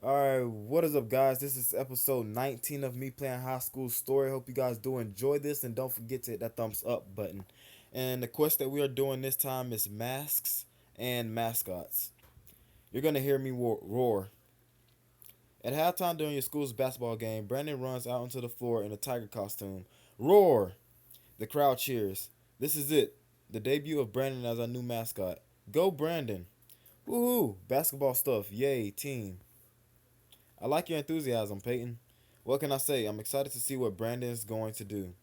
Alright, what is up, guys? This is episode 19 of me playing high school story. Hope you guys do enjoy this and don't forget to hit that thumbs up button. And the quest that we are doing this time is masks and mascots. You're gonna hear me roar. At halftime during your school's basketball game, Brandon runs out onto the floor in a tiger costume. Roar! The crowd cheers. This is it, the debut of Brandon as our new mascot. Go, Brandon! Woohoo! Basketball stuff. Yay, team. I like your enthusiasm, Peyton. What can I say? I'm excited to see what Brandon's going to do.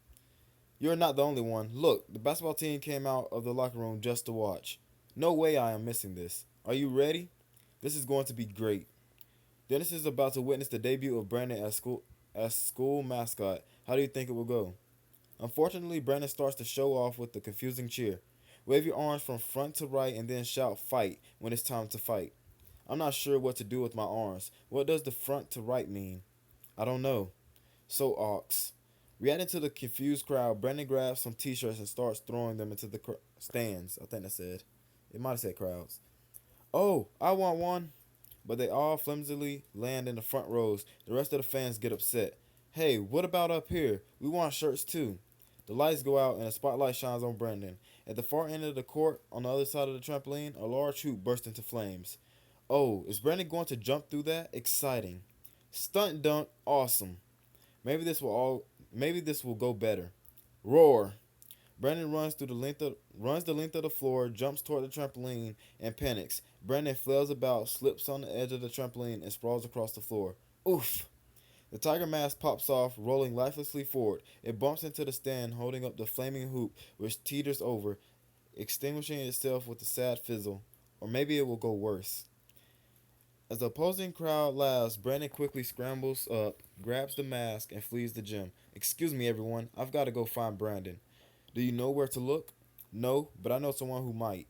You're not the only one. Look, the basketball team came out of the locker room just to watch. No way I am missing this. Are you ready? This is going to be great. Dennis is about to witness the debut of Brandon as school mascot. How do you think it will go? Unfortunately, Brandon starts to show off with the confusing cheer. Wave your arms from front to right and then shout fight when it's time to fight. I'm not sure what to do with my arms. What does the front to right mean? I don't know. So ox. Reacting to the confused crowd, Brandon grabs some t-shirts and starts throwing them into the stands. I think that said. It might have said crowds. Oh, I want one. But they all flimsily land in the front rows. The rest of the fans get upset. Hey, what about up here? We want shirts too. The lights go out and a spotlight shines on Brandon. At the far end of the court, on the other side of the trampoline, a large hoop bursts into flames. Oh, is Brandon going to jump through that? Exciting. Stunt dunk, awesome. Maybe this will go better. Roar. Brandon runs the length of the floor, jumps toward the trampoline, and panics. Brandon flails about, slips on the edge of the trampoline, and sprawls across the floor. Oof! The tiger mask pops off, rolling lifelessly forward. It bumps into the stand, holding up the flaming hoop, which teeters over, extinguishing itself with a sad fizzle. Or maybe it will go worse. As the opposing crowd laughs, Brandon quickly scrambles up, grabs the mask, and flees the gym. Excuse me, everyone. I've got to go find Brandon. Do you know where to look? No, but I know someone who might.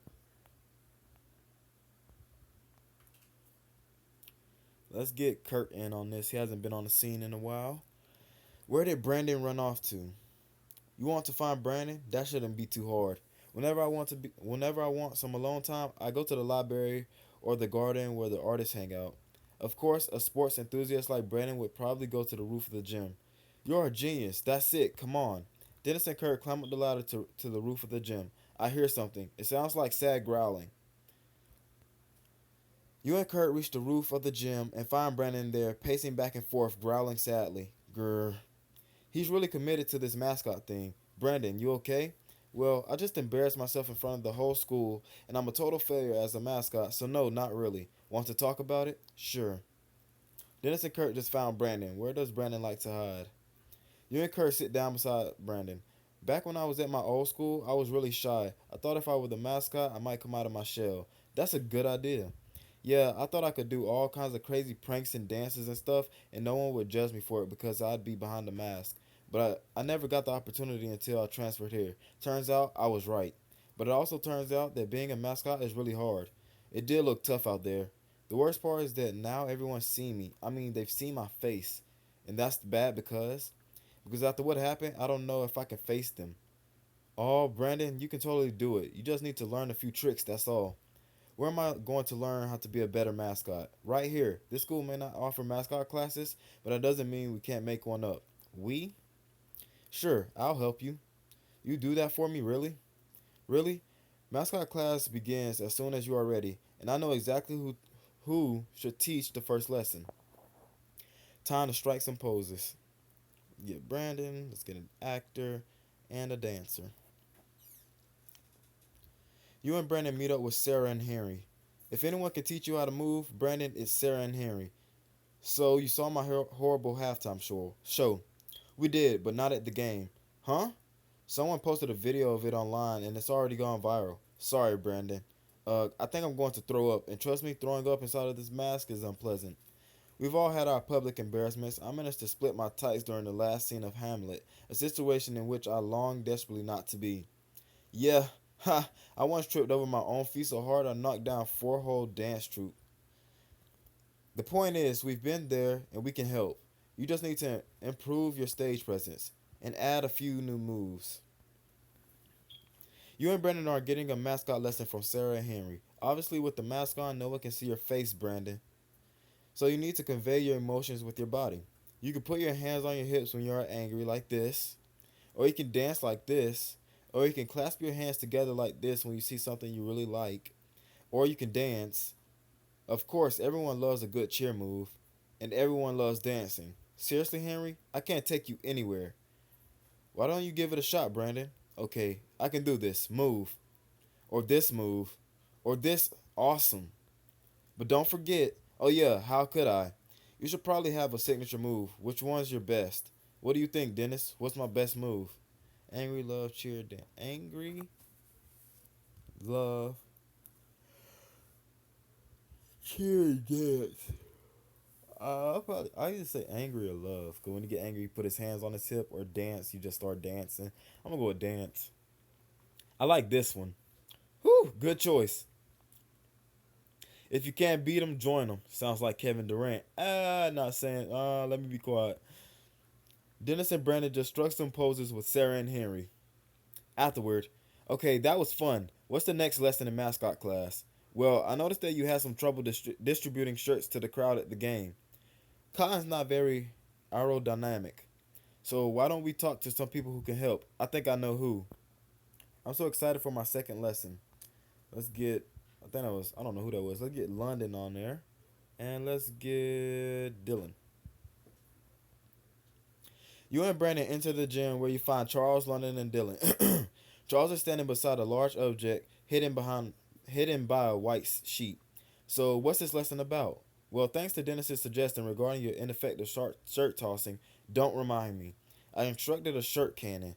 Let's get Kurt in on this. He hasn't been on the scene in a while. Where did Brandon run off to? You want to find Brandon? That shouldn't be too hard. Whenever I want some alone time, I go to the library or the garden where the artists hang out. Of course, a sports enthusiast like Brandon would probably go to the roof of the gym. You're a genius. That's it. Come on. Dennis and Kurt climb up the ladder to the roof of the gym. I hear something. It sounds like sad growling. You and Kurt reach the roof of the gym and find Brandon there, pacing back and forth, growling sadly. Grr. He's really committed to this mascot thing. Brandon, you okay? Well, I just embarrassed myself in front of the whole school, and I'm a total failure as a mascot, so no, not really. Want to talk about it? Sure. Dennis and Kurt just found Brandon. Where does Brandon like to hide? You and Kurt sit down beside Brandon. Back when I was at my old school, I was really shy. I thought if I were the mascot, I might come out of my shell. That's a good idea. Yeah, I thought I could do all kinds of crazy pranks and dances and stuff, and no one would judge me for it because I'd be behind the mask. But I never got the opportunity until I transferred here. Turns out I was right. But it also turns out that being a mascot is really hard. It did look tough out there. The worst part is that now everyone's seen me. I mean, they've seen my face. And that's bad because after what happened, I don't know if I can face them. Oh, Brandon, you can totally do it. You just need to learn a few tricks, that's all. Where am I going to learn how to be a better mascot? Right here. This school may not offer mascot classes, but that doesn't mean we can't make one up. We? Sure, I'll help you. You do that for me, really? Really? Mascot class begins as soon as you are ready, and I know exactly who should teach the first lesson. Time to strike some poses. Get Brandon, let's get an actor and a dancer. You and Brandon meet up with Sarah and Henry. If anyone can teach you how to move, Brandon, it's Sarah and Henry. So you saw my horrible halftime show. We did, but not at the game. Huh? Someone posted a video of it online and it's already gone viral. Sorry, Brandon. I think I'm going to throw up, and trust me, throwing up inside of this mask is unpleasant. We've all had our public embarrassments. I managed to split my tights during the last scene of Hamlet, a situation in which I longed desperately not to be. Yeah, ha, I once tripped over my own feet so hard I knocked down four whole dance troupe. The point is, we've been there and we can help. You just need to improve your stage presence and add a few new moves. You and Brandon are getting a mascot lesson from Sarah and Henry. Obviously, with the mask on, no one can see your face, Brandon. So you need to convey your emotions with your body. You can put your hands on your hips when you are angry like this, or you can dance like this, or you can clasp your hands together like this when you see something you really like, or you can dance. Of course, everyone loves a good cheer move, and everyone loves dancing. Seriously, Henry, I can't take you anywhere. Why don't you give it a shot, Brandon? Okay, I can do this. Move. Or this move. Or this. Awesome. But don't forget, oh yeah, how could I? You should probably have a signature move. Which one's your best? What do you think, Dennis? What's my best move? Angry, love, cheer, dance. Angry, love, cheer, dance. I either say angry or love. Cause when you get angry, you put his hands on his hip, or dance, you just start dancing. I'm gonna go with dance. I like this one. Whew, good choice. If you can't beat him, join him. Sounds like Kevin Durant. Not saying. Let me be quiet. Dennis and Brandon just struck some poses with Sarah and Henry. Afterward, okay, that was fun. What's the next lesson in mascot class? Well, I noticed that you had some trouble distributing shirts to the crowd at the game. Cotton's not very aerodynamic. So why don't we talk to some people who can help? I think I know who. I'm so excited for my second lesson. Let's get, I don't know who that was. Let's get London on there. And let's get Dylan. You and Brandon enter the gym where you find Charles, London, and Dylan. Charles is standing beside a large object hidden by a white sheet. So what's this lesson about? Well, thanks to Dennis's suggestion regarding your ineffective shirt tossing, don't remind me. I constructed a shirt cannon.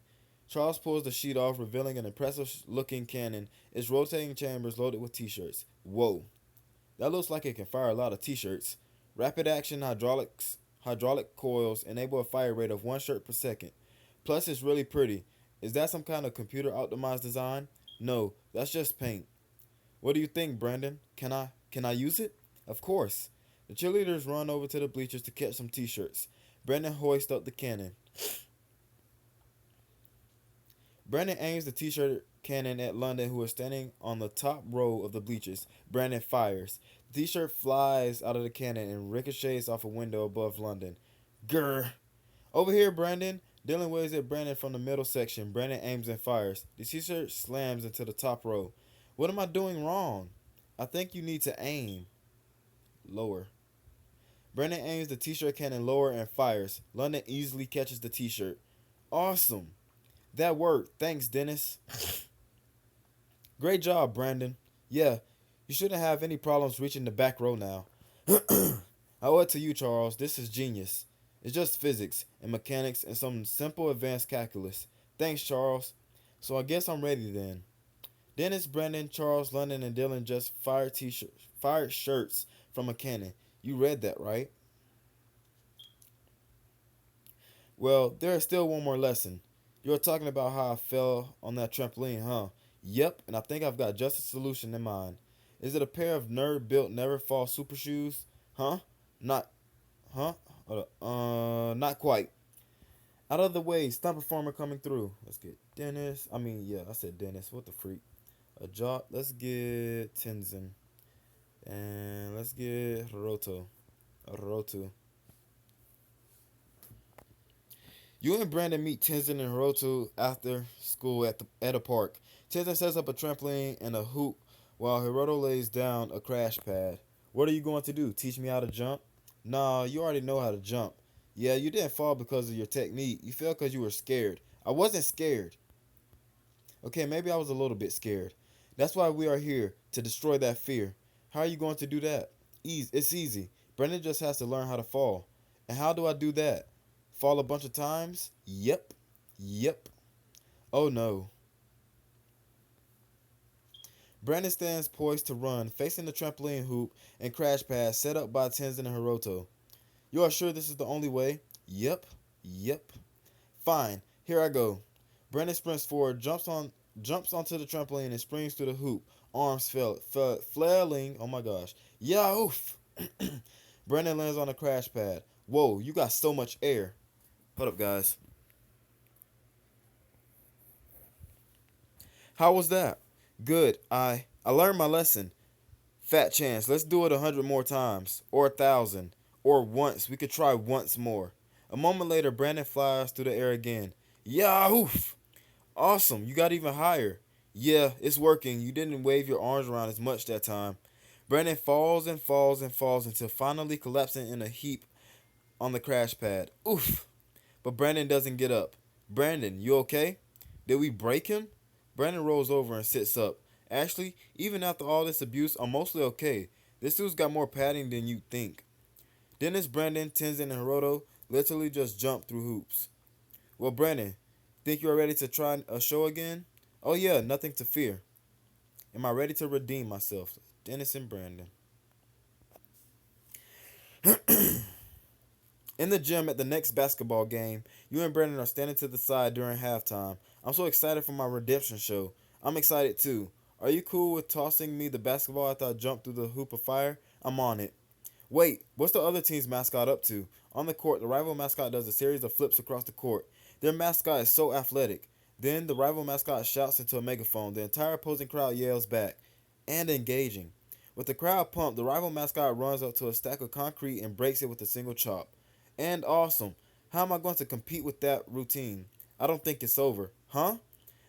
Charles pulls the sheet off, revealing an impressive looking cannon. Its rotating chambers loaded with t-shirts. Whoa. That looks like it can fire a lot of t-shirts. Rapid action hydraulic coils enable a fire rate of one shirt per second. Plus, it's really pretty. Is that some kind of computer optimized design? No, that's just paint. What do you think, Brandon? Can I use it? Of course. The cheerleaders run over to the bleachers to catch some t-shirts. Brandon hoists up the cannon. Brandon aims the t-shirt cannon at London, who is standing on the top row of the bleachers. Brandon fires. The t-shirt flies out of the cannon and ricochets off a window above London. Grr. Over here, Brandon. Dylan waves at Brandon from the middle section. Brandon aims and fires. The t-shirt slams into the top row. What am I doing wrong? I think you need to aim lower. Brandon aims the t-shirt cannon lower and fires. London easily catches the t-shirt. Awesome. That worked. Thanks, Dennis. Great job, Brandon. Yeah, you shouldn't have any problems reaching the back row now. I owe it to you, Charles. This is genius. It's just physics and mechanics and some simple advanced calculus. Thanks, Charles. So I guess I'm ready then. Dennis, Brandon, Charles, London, and Dylan just fired shirts from a cannon. You read that, right? Well, there is still one more lesson. You were talking about how I fell on that trampoline, huh? Yep, and I think I've got just a solution in mind. Is it a pair of nerd-built never-fall super shoes? Huh? Not, huh? Not quite. Out of the way, stunt performer coming through. Let's get Dennis. I said Dennis. What the freak? A jock. Let's get Tenzin. And let's get Roto. You and Brandon meet Tenzin and Hiroto after school at a park. Tenzin sets up a trampoline and a hoop while Hiroto lays down a crash pad. What are you going to do? Teach me how to jump? Nah, you already know how to jump. Yeah, you didn't fall because of your technique. You fell because you were scared. I wasn't scared. Okay, maybe I was a little bit scared. That's why we are here, to destroy that fear. How are you going to do that? It's easy. Brandon just has to learn how to fall. And how do I do that? Fall a bunch of times? Yep. Oh no. Brandon stands poised to run, facing the trampoline hoop and crash pad set up by Tenzin and Hiroto. You are sure this is the only way? Yep. Fine, here I go. Brandon sprints forward, jumps onto the trampoline and springs through the hoop, arms flailing. Oh my gosh. Yeah, oof. Brandon lands on the crash pad. Whoa, you got so much air. Hold up, guys. How was that? Good. I learned my lesson. Fat chance. Let's do it 100 more times. Or 1,000. Or once. We could try once more. A moment later, Brandon flies through the air again. Yahoo! Awesome. You got even higher. Yeah, it's working. You didn't wave your arms around as much that time. Brandon falls and falls and falls until finally collapsing in a heap on the crash pad. Oof. But Brandon doesn't get up. Brandon, you okay? Did we break him? Brandon rolls over and sits up. Actually, even after all this abuse, I'm mostly okay. This dude's got more padding than you'd think. Dennis, Brandon, Tenzin, and Hiroto literally just jumped through hoops. Well, Brandon, think you are ready to try a show again? Oh yeah, nothing to fear. Am I ready to redeem myself? Dennis and Brandon. In the gym at the next basketball game, you and Brandon are standing to the side during halftime. I'm so excited for my redemption show. I'm excited too. Are you cool with tossing me the basketball after I jump through the hoop of fire? I'm on it. Wait, what's the other team's mascot up to? On the court, the rival mascot does a series of flips across the court. Their mascot is so athletic. Then the rival mascot shouts into a megaphone. The entire opposing crowd yells back. And engaging. With the crowd pumped, the rival mascot runs up to a stack of concrete and breaks it with a single chop. And awesome. How am I going to compete with that routine? I don't think it's over. Huh?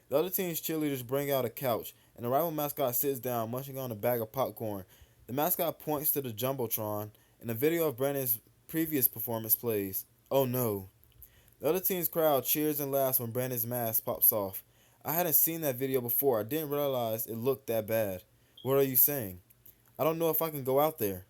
The other team's cheerleaders bring out a couch, and the rival mascot sits down, munching on a bag of popcorn. The mascot points to the Jumbotron, and a video of Brandon's previous performance plays. Oh no. The other team's crowd cheers and laughs when Brandon's mask pops off. I hadn't seen that video before. I didn't realize it looked that bad. What are you saying? I don't know if I can go out there.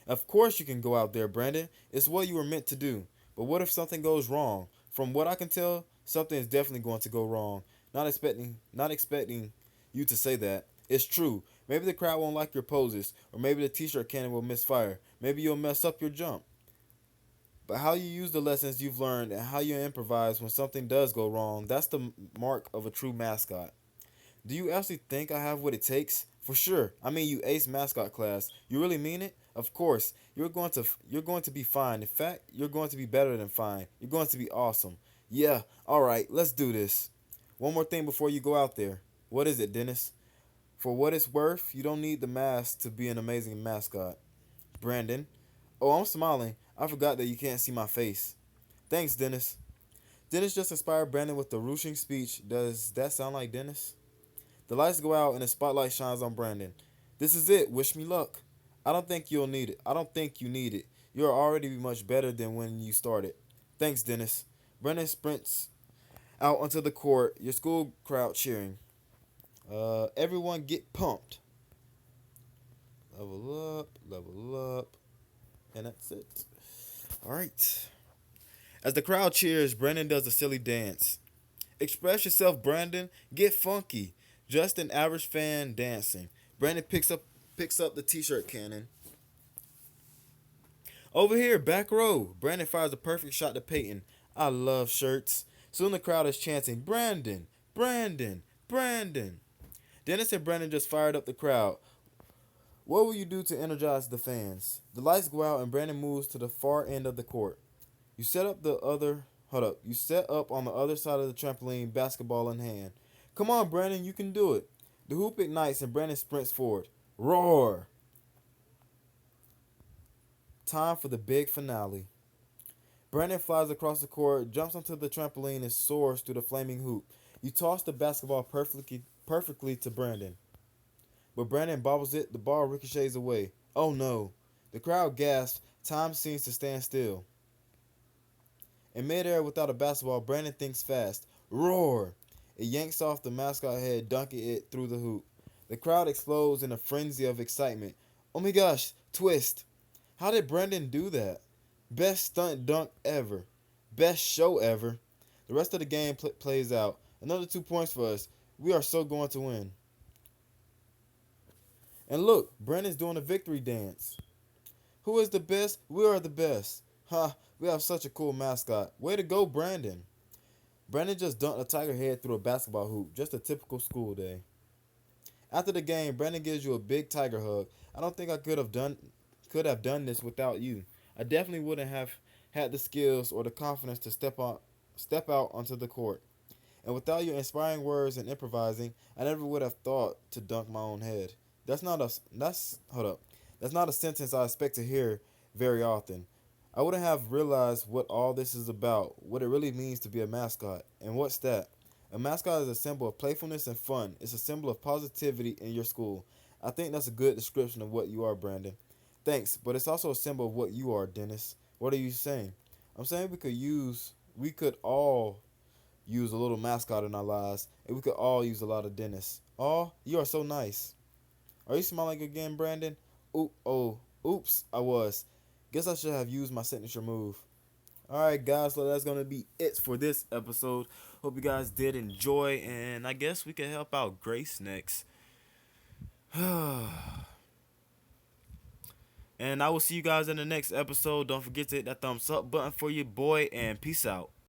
Of course you can go out there, Brandon. It's what you were meant to do. But what if something goes wrong? From what I can tell, something is definitely going to go wrong. Not expecting you to say that. It's true. Maybe the crowd won't like your poses, or maybe the T-shirt cannon will misfire. Maybe you'll mess up your jump. But how you use the lessons you've learned and how you improvise when something does go wrong, that's the mark of a true mascot. Do you actually think I have what it takes? For sure. I mean, you ace mascot class. You really mean it? Of course. You're going to be fine. In fact, you're going to be better than fine. You're going to be awesome. Yeah. All right. Let's do this. One more thing before you go out there. What is it, Dennis? For what it's worth, you don't need the mask to be an amazing mascot. Brandon. Oh, I'm smiling. I forgot that you can't see my face. Thanks, Dennis. Dennis just inspired Brandon with the rushing speech. Does that sound like Dennis? The lights go out and the spotlight shines on Brandon. This is it. Wish me luck. I don't think you'll need it. I don't think you need it. You're already much better than when you started. Thanks, Dennis. Brandon sprints out onto the court, your school crowd cheering. Everyone get pumped. Level up, and that's it. All right. As the crowd cheers, Brandon does a silly dance. Express yourself, Brandon. Get funky. Just an average fan dancing. Brandon picks up the T-shirt cannon. Over here, back row. Brandon fires a perfect shot to Payton. I love shirts. Soon the crowd is chanting, Brandon, Brandon, Brandon. Dennis and Brandon just fired up the crowd. What will you do to energize the fans? The lights go out and Brandon moves to the far end of the court. You set up on the other side of the trampoline, basketball in hand. Come on, Brandon, you can do it. The hoop ignites and Brandon sprints forward. Roar! Time for the big finale. Brandon flies across the court, jumps onto the trampoline, and soars through the flaming hoop. You toss the basketball perfectly to Brandon. But Brandon bobbles it, the ball ricochets away. Oh no. The crowd gasps. Time seems to stand still. In midair without a basketball, Brandon thinks fast. Roar! It yanks off the mascot head, dunking it through the hoop. The crowd explodes in a frenzy of excitement. Oh my gosh, twist. How did Brandon do that? Best stunt dunk ever. Best show ever. The rest of the game plays out. Another 2 points for us. We are so going to win. And look, Brandon's doing a victory dance. Who is the best? We are the best. We have such a cool mascot. Way to go, Brandon. Brandon just dunked a tiger head through a basketball hoop. Just a typical school day. After the game, Brandon gives you a big tiger hug. I don't think I could have done this without you. I definitely wouldn't have had the skills or the confidence to step out onto the court. And without your inspiring words and improvising, I never would have thought to dunk my own head. That's hold up. That's not a sentence I expect to hear very often. I wouldn't have realized what all this is about, what it really means to be a mascot. And what's that? A mascot is a symbol of playfulness and fun. It's a symbol of positivity in your school. I think that's a good description of what you are, Brandon. Thanks, but it's also a symbol of what you are, Dennis. What are you saying? I'm saying we could all use a little mascot in our lives, and we could all use a lot of Dennis. Oh, you are so nice. Are you smiling again, Brandon? Oops, I was. Guess I should have used my signature move. Alright, guys, so that's going to be it for this episode. Hope you guys did enjoy, and I guess we can help out Grace next. And I will see you guys in the next episode. Don't forget to hit that thumbs up button for your boy, and peace out.